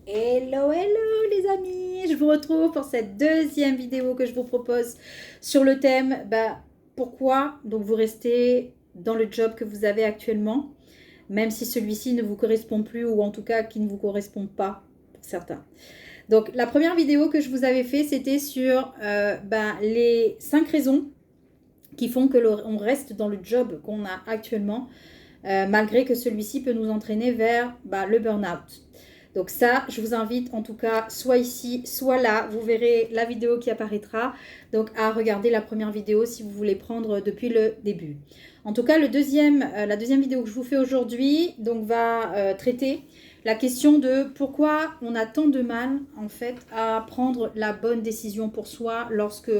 Hello, hello les amis, je vous retrouve pour cette deuxième vidéo que je vous propose sur le thème pourquoi donc vous restez dans le job que vous avez actuellement, même si celui-ci ne vous correspond plus ou en tout cas qui ne vous correspond pas pour certains. Donc la première vidéo que je vous avais fait, c'était sur les 5 raisons qui font que on reste dans le job qu'on a actuellement, malgré que celui-ci peut nous entraîner vers le burn-out. Donc ça, je vous invite en tout cas, soit ici, soit là, vous verrez la vidéo qui apparaîtra, donc à regarder la première vidéo si vous voulez prendre depuis le début. En tout cas, la deuxième vidéo que je vous fais aujourd'hui va traiter la question de pourquoi on a tant de mal en fait à prendre la bonne décision pour soi lorsque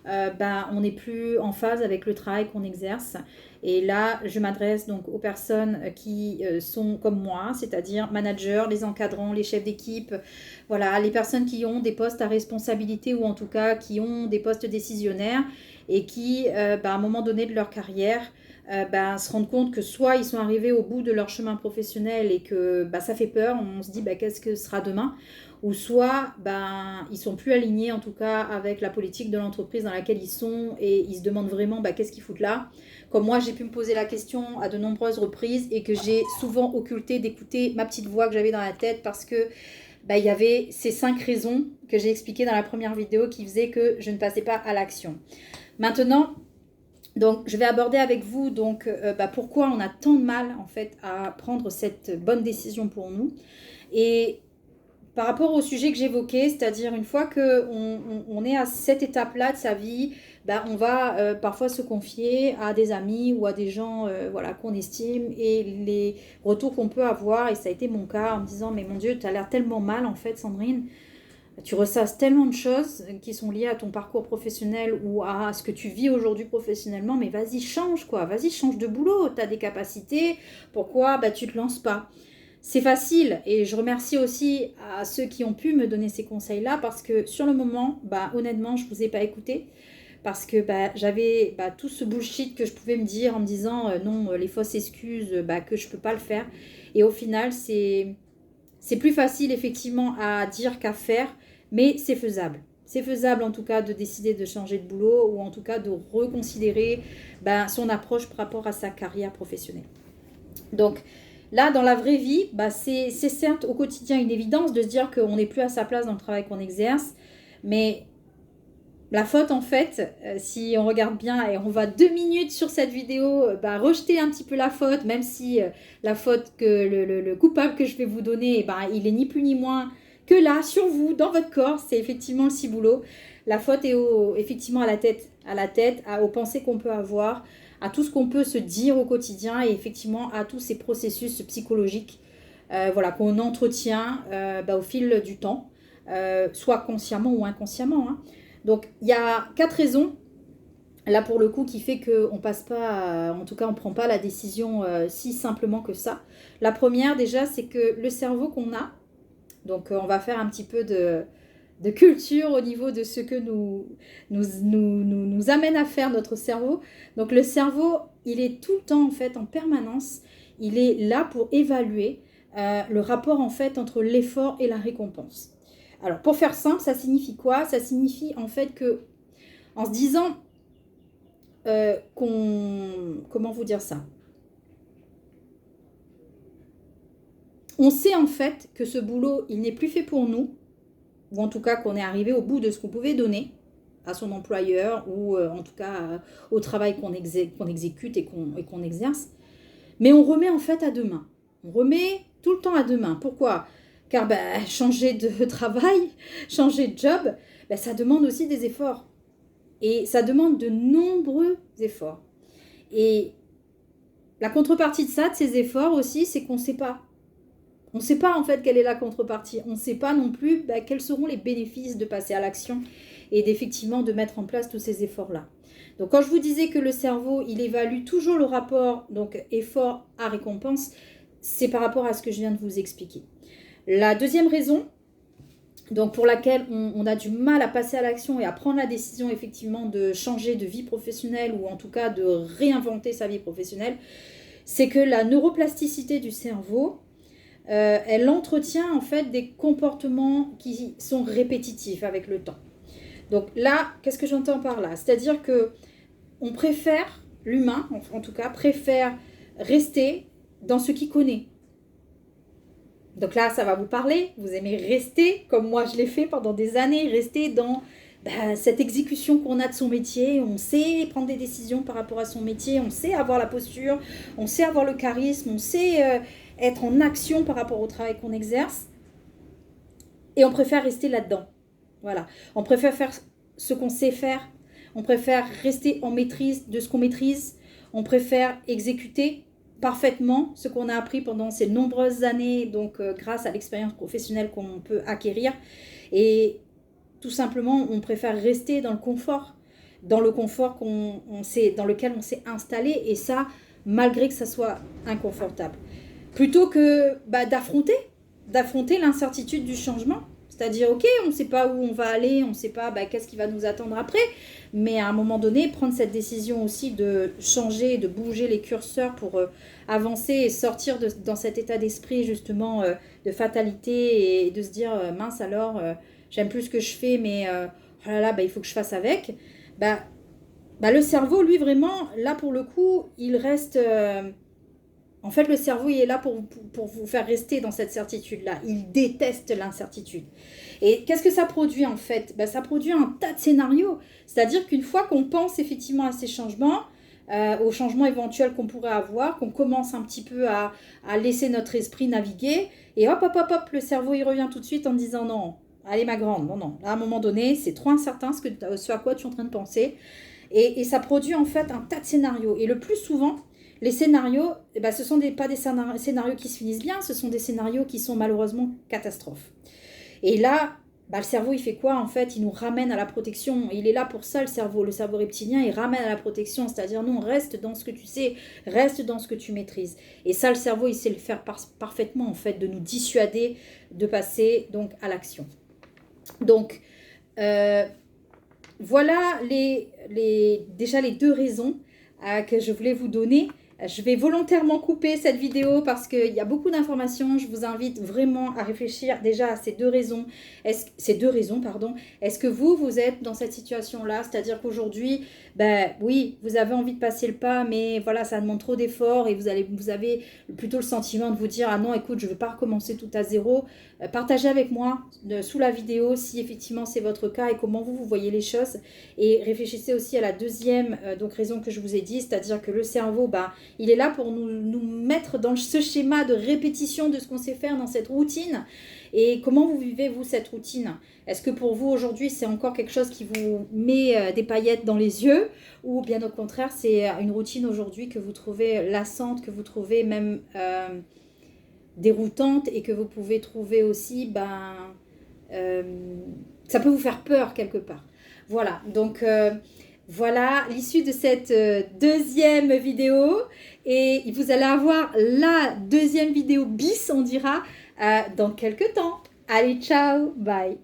on n'est plus en phase avec le travail qu'on exerce. Et là, je m'adresse donc aux personnes qui sont comme moi, c'est-à-dire managers, les encadrants, les chefs d'équipe, voilà, les personnes qui ont des postes à responsabilité ou en tout cas qui ont des postes décisionnaires et qui, à un moment donné de leur carrière, se rendent compte que soit ils sont arrivés au bout de leur chemin professionnel et que ça fait peur, on se dit qu'est-ce que sera demain, ou soit ils sont plus alignés en tout cas avec la politique de l'entreprise dans laquelle ils sont et ils se demandent vraiment qu'est-ce qu'ils foutent là. Comme moi, j'ai pu me poser la question à de nombreuses reprises et que j'ai souvent occulté d'écouter ma petite voix que j'avais dans la tête parce que il y avait ces 5 raisons que j'ai expliquées dans la première vidéo qui faisaient que je ne passais pas à l'action. Maintenant, donc, je vais aborder avec vous pourquoi on a tant de mal en fait à prendre cette bonne décision pour nous. Et par rapport au sujet que j'évoquais, c'est-à-dire une fois qu'on est à cette étape-là de sa vie, on va parfois se confier à des amis ou à des gens qu'on estime et les retours qu'on peut avoir, et ça a été mon cas en me disant mais mon Dieu, tu as l'air tellement mal en fait Sandrine, tu ressasses tellement de choses qui sont liées à ton parcours professionnel ou à ce que tu vis aujourd'hui professionnellement, mais vas-y change quoi, vas-y change de boulot, tu as des capacités, pourquoi tu te lances pas? C'est facile et je remercie aussi à ceux qui ont pu me donner ces conseils-là parce que sur le moment, honnêtement, je ne vous ai pas écouté parce que j'avais tout ce bullshit que je pouvais me dire en me disant non, les fausses excuses, que je ne peux pas le faire. Et au final, c'est plus facile effectivement à dire qu'à faire, mais c'est faisable. C'est faisable en tout cas de décider de changer de boulot ou en tout cas de reconsidérer son approche par rapport à sa carrière professionnelle. Donc, là, dans la vraie vie, c'est certes au quotidien une évidence de se dire qu'on n'est plus à sa place dans le travail qu'on exerce, mais la faute, en fait, si on regarde bien et on va 2 minutes sur cette vidéo, rejeter un petit peu la faute, même si la faute que le coupable que je vais vous donner, il est ni plus ni moins que là, sur vous, dans votre corps, c'est effectivement le ciboulot. La faute est effectivement à la tête, aux pensées qu'on peut avoir, à tout ce qu'on peut se dire au quotidien et effectivement à tous ces processus psychologiques qu'on entretient au fil du temps, soit consciemment ou inconsciemment. Hein. Donc il y a 4 raisons là pour le coup qui fait qu'on passe pas, en tout cas on prend pas la décision si simplement que ça. La première déjà c'est que le cerveau qu'on a, donc on va faire un petit peu de culture au niveau de ce que nous amène à faire notre cerveau. Donc le cerveau, il est tout le temps en fait en permanence, il est là pour évaluer le rapport en fait entre l'effort et la récompense. Alors pour faire simple, ça signifie quoi? Ça signifie en fait que en se disant comment vous dire ça? On sait en fait que ce boulot, il n'est plus fait pour nous, ou en tout cas qu'on est arrivé au bout de ce qu'on pouvait donner à son employeur ou en tout cas au travail qu'on exécute et qu'on exerce. Mais on remet en fait à demain. On remet tout le temps à demain. Pourquoi? Car changer de travail, changer de job, ça demande aussi des efforts. Et ça demande de nombreux efforts. Et la contrepartie de ça, de ces efforts aussi, c'est qu'on ne sait pas. On ne sait pas en fait quelle est la contrepartie. On ne sait pas non plus quels seront les bénéfices de passer à l'action et d'effectivement de mettre en place tous ces efforts-là. Donc quand je vous disais que le cerveau, il évalue toujours le rapport donc effort à récompense, c'est par rapport à ce que je viens de vous expliquer. La deuxième raison, donc pour laquelle on a du mal à passer à l'action et à prendre la décision effectivement de changer de vie professionnelle ou en tout cas de réinventer sa vie professionnelle, c'est que la neuroplasticité du cerveau, elle entretient en fait des comportements qui sont répétitifs avec le temps. Donc là, qu'est-ce que j'entends par là? C'est-à-dire que on préfère, l'humain en tout cas, préfère rester dans ce qu'il connaît. Donc là, ça va vous parler. Vous aimez rester, comme moi je l'ai fait pendant des années, rester dans cette exécution qu'on a de son métier. On sait prendre des décisions par rapport à son métier, on sait avoir la posture, on sait avoir le charisme, on sait être en action par rapport au travail qu'on exerce. Et on préfère rester là-dedans. Voilà. On préfère faire ce qu'on sait faire. On préfère rester en maîtrise de ce qu'on maîtrise. On préfère exécuter parfaitement ce qu'on a appris pendant ces nombreuses années, donc grâce à l'expérience professionnelle qu'on peut acquérir. Et tout simplement, on préfère rester dans le confort dans lequel on s'est installé, et ça, malgré que ça soit inconfortable. Plutôt que d'affronter l'incertitude du changement. C'est-à-dire, ok, on ne sait pas où on va aller, on ne sait pas qu'est-ce qui va nous attendre après, mais à un moment donné, prendre cette décision aussi de changer, de bouger les curseurs pour avancer et sortir dans cet état d'esprit justement de fatalité, et de se dire, mince alors, j'aime plus ce que je fais, mais oh là là, il faut que je fasse avec. Le cerveau, lui, vraiment, là pour le coup, il reste... En fait, le cerveau, il est là pour vous faire rester dans cette certitude-là. Il déteste l'incertitude. Et qu'est-ce que ça produit, en fait? Ça produit un tas de scénarios. C'est-à-dire qu'une fois qu'on pense effectivement à ces changements, aux changements éventuels qu'on pourrait avoir, qu'on commence un petit peu à laisser notre esprit naviguer, et hop, le cerveau, il revient tout de suite en disant non, allez ma grande, non. Là, à un moment donné, c'est trop incertain ce à quoi tu es en train de penser. Et ça produit en fait un tas de scénarios. Et le plus souvent, les scénarios, ce sont pas des scénarios qui se finissent bien, ce sont des scénarios qui sont malheureusement catastrophes. Et là, le cerveau, il fait quoi? En fait, il nous ramène à la protection. Il est là pour ça, le cerveau reptilien, il ramène à la protection. C'est-à-dire, non, reste dans ce que tu sais, reste dans ce que tu maîtrises. Et ça, le cerveau, il sait le faire parfaitement, en fait, de nous dissuader de passer donc à l'action. Donc, voilà déjà les deux raisons que je voulais vous donner. Je vais volontairement couper cette vidéo parce qu'il y a beaucoup d'informations. Je vous invite vraiment à réfléchir déjà à ces deux raisons. Est-ce que vous êtes dans cette situation-là? C'est-à-dire qu'aujourd'hui, oui, vous avez envie de passer le pas, mais voilà, ça demande trop d'efforts et vous avez plutôt le sentiment de vous dire, ah non, écoute, je ne veux pas recommencer tout à zéro. Partagez avec moi sous la vidéo si effectivement c'est votre cas et comment vous voyez les choses. Et réfléchissez aussi à la deuxième raison que je vous ai dit, c'est-à-dire que le cerveau, il est là pour nous mettre dans ce schéma de répétition de ce qu'on sait faire, dans cette routine. Et comment vous vivez, vous, cette routine? Est-ce que pour vous, aujourd'hui, c'est encore quelque chose qui vous met des paillettes dans les yeux? Ou bien au contraire, c'est une routine aujourd'hui que vous trouvez lassante, que vous trouvez même déroutante, et que vous pouvez trouver aussi, ça peut vous faire peur quelque part. Voilà, donc... voilà l'issue de cette deuxième vidéo, et vous allez avoir la deuxième vidéo bis, on dira, dans quelques temps. Allez, ciao, bye.